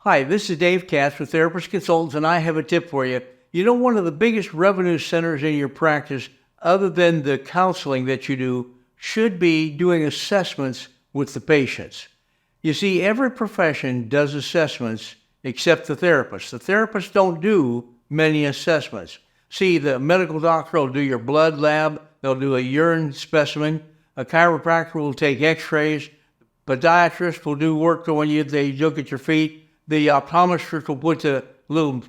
Hi, this is Dave Katz with Therapist Consultants, and I have a tip for you. You know, one of the biggest revenue centers in your practice, other than the counseling that you do, should be doing assessments with the patients. You see, every profession does assessments except the therapists. The therapists don't do many assessments. See, the medical doctor will do your blood lab, they'll do a urine specimen, a chiropractor will take x-rays, podiatrist will do work when they look at your feet. The optometrist will put the little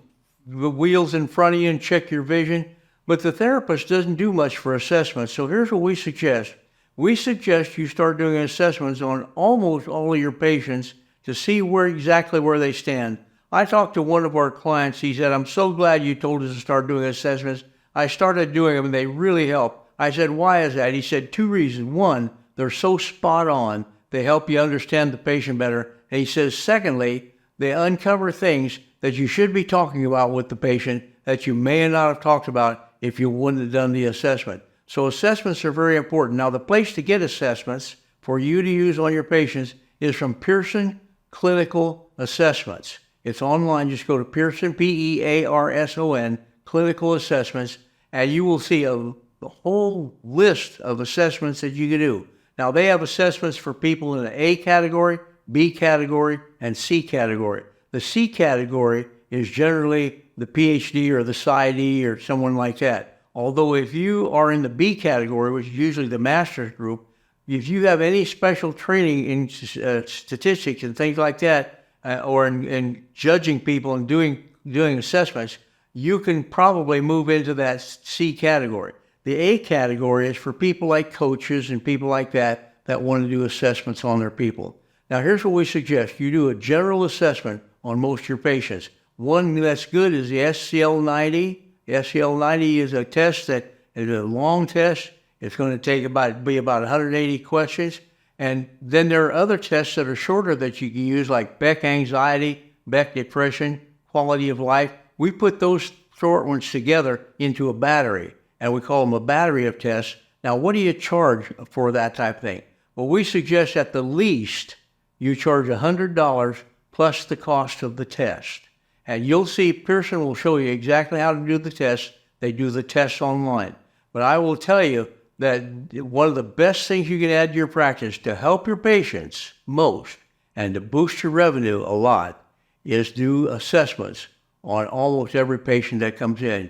wheels in front of you and check your vision. But the therapist doesn't do much for assessments. So here's what we suggest. We suggest you start doing assessments on almost all of your patients to see exactly where they stand. I talked to one of our clients. He said, "I'm so glad you told us to start doing assessments. I started doing them and they really help." I said, "Why is that?" He said, 2 reasons. One, they're so spot on. They help you understand the patient better. And he says, secondly, they uncover things that you should be talking about with the patient that you may not have talked about if you wouldn't have done the assessment. So assessments are very important. Now, the place to get assessments for you to use on your patients is from Pearson Clinical Assessments. It's online. Just go to Pearson, Pearson, Clinical Assessments, and you will see a whole list of assessments that you can do. Now, they have assessments for people in the A category, B category, and C category. The C category is generally the PhD or the PsyD or someone like that. Although if you are in the B category, which is usually the master's group, if you have any special training in statistics and things like that, or in judging people and doing assessments, you can probably move into that C category. The A category is for people like coaches and people like that want to do assessments on their people. Now, here's what we suggest. You do a general assessment on most of your patients. One that's good is the SCL90. The SCL90 is a test that is a long test. It's going to be about 180 questions. And then there are other tests that are shorter that you can use, like Beck Anxiety, Beck Depression, Quality of Life. We put those short ones together into a battery, and we call them a battery of tests. Now, what do you charge for that type of thing? Well, we suggest at the least you charge $100 plus the cost of the test. And you'll see Pearson will show you exactly how to do the test. They do the tests online. But I will tell you that one of the best things you can add to your practice to help your patients most and to boost your revenue a lot is do assessments on almost every patient that comes in.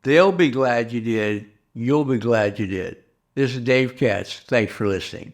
They'll be glad you did. You'll be glad you did. This is Dave Katz. Thanks for listening.